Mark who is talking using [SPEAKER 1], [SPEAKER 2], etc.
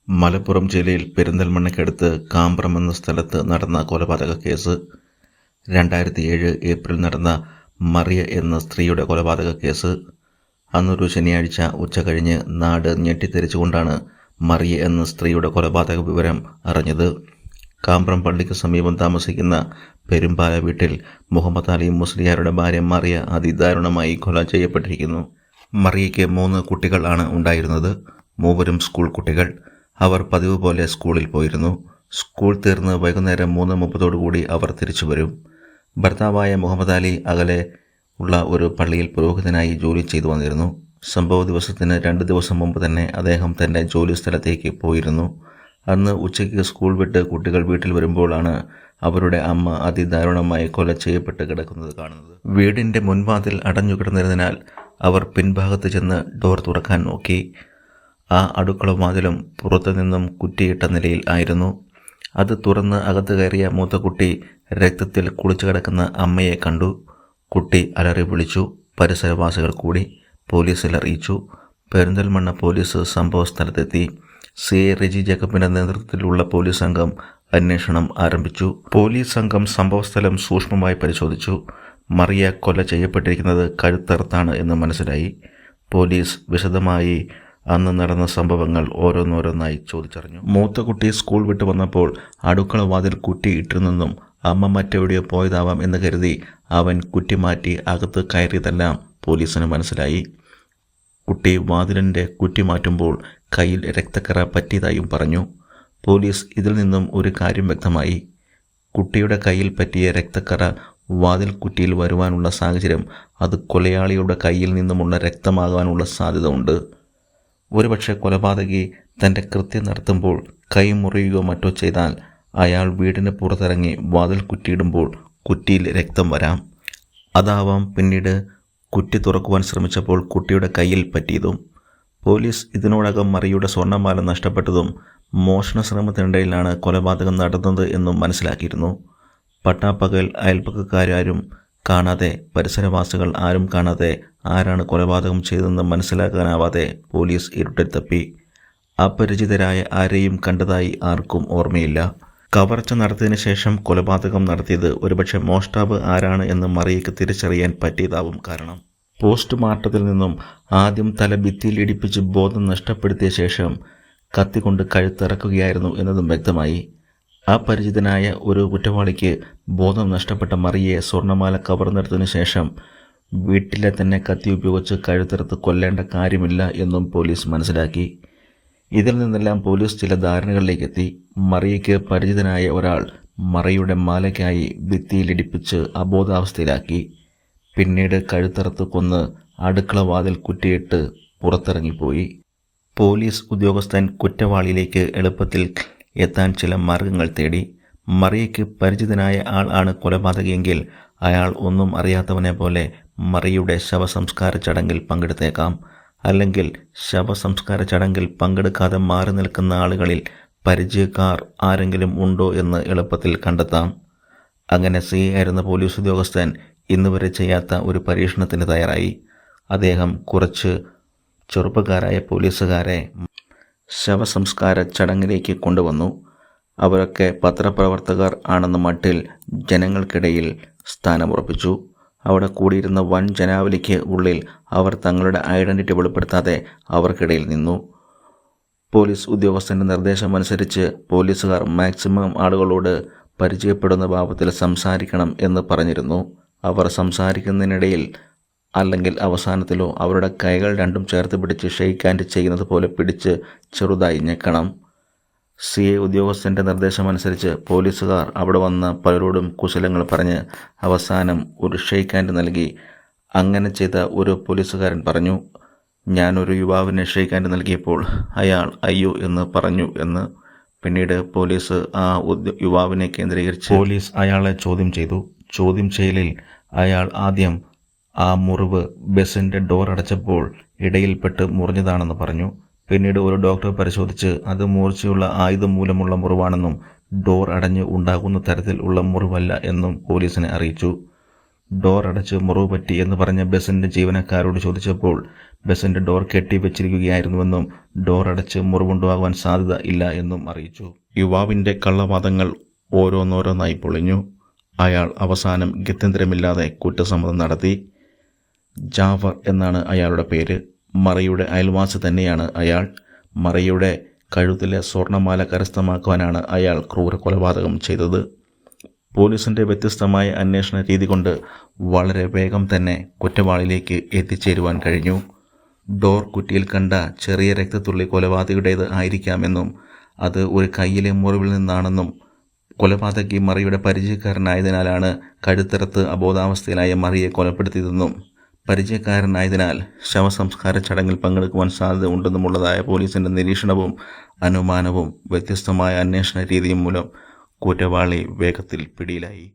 [SPEAKER 1] മലപ്പുറം ജില്ലയിൽ പെരിന്തൽമണ്ണയ്ക്കടുത്ത് കാമ്പ്രം എന്ന സ്ഥലത്ത് നടന്ന കൊലപാതക കേസ്. 2007 ഏപ്രിൽ നടന്ന മറിയ എന്ന സ്ത്രീയുടെ കൊലപാതക കേസ്. അന്നൊരു ശനിയാഴ്ച ഉച്ചകഴിഞ്ഞ് നാട് ഞെട്ടിത്തെറിച്ചുകൊണ്ടാണ് മറിയ എന്ന സ്ത്രീയുടെ കൊലപാതക വിവരം അറിഞ്ഞത്. കാമ്പ്രം പള്ളിക്ക് സമീപം താമസിക്കുന്ന പെരുമ്പാല വീട്ടിൽ മുഹമ്മദ് അലി മുസ്ലിയാരുടെ ഭാര്യ മറിയ അതിദാരുണമായി കൊല ചെയ്യപ്പെട്ടിരിക്കുന്നു. മറിയയ്ക്ക് 3 കുട്ടികൾ ആണ് ഉണ്ടായിരുന്നത്. മൂവരും സ്കൂൾ കുട്ടികൾ. അവർ പതിവ് പോലെ സ്കൂളിൽ പോയിരുന്നു. സ്കൂൾ തീർന്ന് വൈകുന്നേരം 3:30 അവർ തിരിച്ചു വരും. ഭർത്താവായ മുഹമ്മദ് അലി അകലെ ഉള്ള ഒരു പള്ളിയിൽ പുരോഹിതനായി ജോലി ചെയ്തു വന്നിരുന്നു. സംഭവ ദിവസത്തിന് 2 ദിവസം മുമ്പ് തന്നെ അദ്ദേഹം തൻ്റെ ജോലി സ്ഥലത്തേക്ക് പോയിരുന്നു. അന്ന് ഉച്ചയ്ക്ക് സ്കൂൾ വിട്ട് കുട്ടികൾ വീട്ടിൽ വരുമ്പോഴാണ് അവരുടെ അമ്മ അതിദാരുണമായി കൊല ചെയ്യപ്പെട്ട് കിടക്കുന്നത് കാണുന്നത്. വീടിൻ്റെ മുൻവാതിൽ അടഞ്ഞു കിടന്നിരുന്നതിനാൽ അവർ പിൻഭാഗത്ത് ചെന്ന് ഡോർ തുറക്കാൻ നോക്കി. ആ അടുക്കള വാതിലും പുറത്തു നിന്നും കുറ്റിയിട്ട നിലയിൽ ആയിരുന്നു. അത് തുറന്ന് അകത്ത് കയറിയ മൂത്ത കുട്ടി രക്തത്തിൽ കുളിച്ചു കിടക്കുന്ന അമ്മയെ കണ്ടു. കുട്ടി അലറി വിളിച്ചു. പരിസരവാസികൾ കൂടി പോലീസിൽ അറിയിച്ചു. പെരിന്തൽമണ്ണ പോലീസ് സംഭവ സ്ഥലത്തെത്തി. CI റെജി ജേക്കബിൻ്റെ നേതൃത്വത്തിലുള്ള പോലീസ് സംഘം അന്വേഷണം ആരംഭിച്ചു. പോലീസ് സംഘം സംഭവസ്ഥലം സൂക്ഷ്മമായി പരിശോധിച്ചു. മറിയ കൊല ചെയ്യപ്പെട്ടിരിക്കുന്നത് കഴുത്തറുത്താണ് എന്ന് മനസ്സിലായി. പോലീസ് വിശദമായി അന്ന് നടന്ന സംഭവങ്ങൾ ഓരോന്നോരോന്നായി ചോദിച്ചറിഞ്ഞു. മൂത്ത കുട്ടി സ്കൂൾ വിട്ട് വന്നപ്പോൾ അടുക്കള വാതിൽ കുറ്റി ഇട്ടിരുന്നെന്നും അമ്മ മറ്റെവിടെയോ പോയതാവാം എന്ന് കരുതി അവൻ കുറ്റി മാറ്റി അകത്ത് കയറിയതെല്ലാം പോലീസിന് മനസ്സിലായി. കുട്ടി വാതിലിൻ്റെ കുറ്റി മാറ്റുമ്പോൾ കയ്യിൽ രക്തക്കറ പറ്റിയതായും പറഞ്ഞു. പോലീസ് ഇതിൽ നിന്നും ഒരു കാര്യം വ്യക്തമായി. കുട്ടിയുടെ കയ്യിൽ പറ്റിയ രക്തക്കറ വാതിൽ കുറ്റിയിൽ വരുവാനുള്ള സാഹചര്യം അത് കൊലയാളിയുടെ കയ്യിൽ നിന്നുമുള്ള രക്തമാകാനുള്ള സാധ്യത ഉണ്ട്. ഒരുപക്ഷെ കൊലപാതകി തൻ്റെ കൃത്യം നടത്തുമ്പോൾ കൈ മുറിയുകയോ മറ്റോ ചെയ്താൽ അയാൾ വീടിന് പുറത്തിറങ്ങി വാതിൽ കുറ്റിയിടുമ്പോൾ കുറ്റിയിൽ രക്തം വരാം. അതാവാം പിന്നീട് കുറ്റി തുറക്കുവാൻ ശ്രമിച്ചപ്പോൾ കുട്ടിയുടെ കയ്യിൽ പറ്റിയതും. പോലീസ് ഇതിനോടകം മറിയുടെ സ്വർണ്ണമാല നഷ്ടപ്പെട്ടതും മോഷണ ശ്രമത്തിനിടയിലാണ് കൊലപാതകം നടന്നത് എന്നും മനസ്സിലാക്കിയിരുന്നു. പട്ടാപ്പകൽ അയൽപ്പക്കക്കാരും കാണാതെ, പരിസരവാസികൾ ആരും കാണാതെ ആരാണ് കൊലപാതകം ചെയ്തതെന്ന് മനസ്സിലാക്കാനാവാതെ പോലീസ് ഇരുട്ടിൽ തപ്പി. അപരിചിതരായ ആരെയും കണ്ടതായി ആർക്കും ഓർമ്മയില്ല. കവർച്ച നടത്തിയതിനു ശേഷം കൊലപാതകം നടത്തിയത് ഒരുപക്ഷെ മോഷ്ടാവ് ആരാണ് എന്ന് മറിയയ്ക്ക് തിരിച്ചറിയാൻ പറ്റിയതാവും കാരണം. പോസ്റ്റ്മോർട്ടത്തിൽ നിന്നും ആദ്യം തല ഭിത്തിയിൽ ഇടിപ്പിച്ച് ബോധം നഷ്ടപ്പെടുത്തിയ ശേഷം കത്തിക്കൊണ്ട് കഴുത്തിറക്കുകയായിരുന്നു എന്നതും വ്യക്തമായി. അപരിചിതനായ ഒരു കുറ്റവാളിക്ക് ബോധം നഷ്ടപ്പെട്ട മറിയയെ സ്വർണ്ണമാല കവർന്നെടുത്തതിനു ശേഷം വീട്ടിലെ തന്നെ കത്തി ഉപയോഗിച്ച് കഴുത്തിറത്ത് കൊല്ലേണ്ട കാര്യമില്ല എന്നും പോലീസ് മനസ്സിലാക്കി. ഇതിൽ നിന്നെല്ലാം പോലീസ് ചില ധാരണകളിലേക്കെത്തി. മറിയയ്ക്ക് പരിചിതനായ ഒരാൾ മറിയുടെ മാലയ്ക്കായി ഭിത്തിയിലിടിപ്പിച്ച് അബോധാവസ്ഥയിലാക്കി. പിന്നീട് കഴുത്തറുത്ത് കൊന്ന് അടുക്കള വാതിൽ കുറ്റിയിട്ട് പുറത്തിറങ്ങിപ്പോയി. പോലീസ് ഉദ്യോഗസ്ഥൻ കുറ്റവാളിയിലേക്ക് എളുപ്പത്തിൽ എത്താൻ ചില മാർഗങ്ങൾ തേടി. മറിയയ്ക്ക് പരിചിതനായ ആൾ ആണ് കൊലപാതകിയെങ്കിൽ അയാൾ ഒന്നും അറിയാത്തവനെ പോലെ മറിയയുടെ ശവസംസ്കാര ചടങ്ങിൽ പങ്കെടുത്തേക്കാം. അല്ലെങ്കിൽ ശവസംസ്കാര ചടങ്ങിൽ പങ്കെടുക്കാതെ മാറി നിൽക്കുന്ന ആളുകളിൽ പരിചയക്കാർ ആരെങ്കിലും ഉണ്ടോ എന്ന് എളുപ്പത്തിൽ കണ്ടെത്താം. അങ്ങനെ CI ആയിരുന്ന പോലീസ് ഉദ്യോഗസ്ഥൻ ഇന്നുവരെ ചെയ്യാത്ത ഒരു പരീക്ഷണത്തിന് തയ്യാറായി. അദ്ദേഹം കുറച്ച് ചെറുപ്പക്കാരായ പോലീസുകാരെ ശവസംസ്കാര ചടങ്ങിലേക്ക് കൊണ്ടുവന്നു. അവരൊക്കെ പത്രപ്രവർത്തകർ ആണെന്ന മട്ടിൽ ജനങ്ങൾക്കിടയിൽ സ്ഥാനമുറപ്പിച്ചു. അവിടെ കൂടിയിരുന്ന വൻ ജനാവലിക്ക് ഉള്ളിൽ അവർ തങ്ങളുടെ ഐഡന്റിറ്റി വെളിപ്പെടുത്താതെ അവർക്കിടയിൽ നിന്നു. പോലീസ് ഉദ്യോഗസ്ഥൻ്റെ നിർദ്ദേശമനുസരിച്ച് പോലീസുകാർ മാക്സിമം ആളുകളോട് പരിചയപ്പെടുന്ന ഭാവത്തിൽ സംസാരിക്കണം എന്ന് പറഞ്ഞിരുന്നു. അവർ സംസാരിക്കുന്നതിനിടയിൽ അല്ലെങ്കിൽ അവസാനത്തിലോ അവരുടെ കൈകൾ രണ്ടും ചേർത്ത് പിടിച്ച് ഷെയ്ക്ക് ഹാൻഡ് ചെയ്യുന്നത് പോലെ പിടിച്ച് ചെറുതായി ഞെക്കണം. CI ഉദ്യോഗസ്ഥൻ്റെ നിർദ്ദേശമനുസരിച്ച് പോലീസുകാർ അവിടെ വന്ന പലരോടും കുശലങ്ങൾ പറഞ്ഞ് അവസാനം ഒരു ഷെയ്ക്ക് ഹാൻഡ് നൽകി. അങ്ങനെ ചെയ്ത ഒരു പോലീസുകാരൻ പറഞ്ഞു, ഞാനൊരു യുവാവിനെ ഷെയ്ക്ക് ഹാൻഡ് നൽകിയപ്പോൾ അയാൾ അയ്യോ എന്ന് പറഞ്ഞു എന്ന്. പിന്നീട് പോലീസ് ആ യുവാവിനെ കേന്ദ്രീകരിച്ച് പോലീസ് അയാളെ ചോദ്യം ചെയ്തു. ചോദ്യം ചെയ്യലിൽ അയാൾ ആദ്യം ആ മുറിവ് ബസിൻ്റെ ഡോർ അടച്ചപ്പോൾ ഇടയിൽപ്പെട്ട് മുറിഞ്ഞതാണെന്ന് പറഞ്ഞു. പിന്നീട് ഒരു ഡോക്ടർ പരിശോധിച്ച് അത് മൂർച്ചയുള്ള ആയുധം മൂലമുള്ള മുറിവാണെന്നും ഡോർ അടഞ്ഞ് ഉണ്ടാകുന്ന തരത്തിൽ ഉള്ള മുറിവല്ല എന്നും പോലീസിനെ അറിയിച്ചു. ഡോർ അടച്ച് മുറിവ് പറ്റി എന്ന് പറഞ്ഞ ബസിന്റെ ജീവനക്കാരോട് ചോദിച്ചപ്പോൾ ബസിന്റെ ഡോർ കെട്ടിവെച്ചിരിക്കുകയായിരുന്നുവെന്നും ഡോർ അടച്ച് മുറിവുണ്ടാകുവാൻ സാധ്യത ഇല്ല എന്നും അറിയിച്ചു. യുവാവിന്റെ കള്ളവാദങ്ങൾ ഓരോന്നോരോന്നായി പൊളിഞ്ഞു. അയാൾ അവസാനം ഗത്യന്തരമില്ലാതെ കുറ്റസമ്മതം നടത്തി. ജാഫർ എന്നാണ് അയാളുടെ പേര്. മറിയുടെ അയൽവാസി തന്നെയാണ് അയാൾ. മറിയുടെ കഴുത്തിലെ സ്വർണ്ണമാല കരസ്ഥമാക്കുവാനാണ് അയാൾ ക്രൂര കൊലപാതകം ചെയ്തത്. പോലീസിന്റെ വ്യത്യസ്തമായ അന്വേഷണ രീതി കൊണ്ട് വളരെ വേഗം തന്നെ കുറ്റവാളിയിലേക്ക് എത്തിച്ചേരുവാൻ കഴിഞ്ഞു. ഡോർ കുറ്റിയിൽ കണ്ട ചെറിയ രക്തത്തുള്ളി കൊലപാതകയുടേത് ആയിരിക്കാമെന്നും അത് ഒരു കയ്യിലെ മുറിവിൽ നിന്നാണെന്നും കൊലപാതകി മറിയുടെ പരിചയക്കാരനായതിനാലാണ് കഴുത്തറുത്ത് അബോധാവസ്ഥയിലായ മറിയെ കൊലപ്പെടുത്തിയതെന്നും പരിചയക്കാരനായതിനാൽ ശവസംസ്കാര ചടങ്ങിൽ പങ്കെടുക്കുവാൻ സാധ്യത ഉണ്ടെന്നുമുള്ളതായ പോലീസിന്റെ നിരീക്ഷണവും അനുമാനവും വ്യത്യസ്തമായ അന്വേഷണ രീതിയും മൂലം കുറ്റവാളി വേഗത്തിൽ പിടിയിലായി.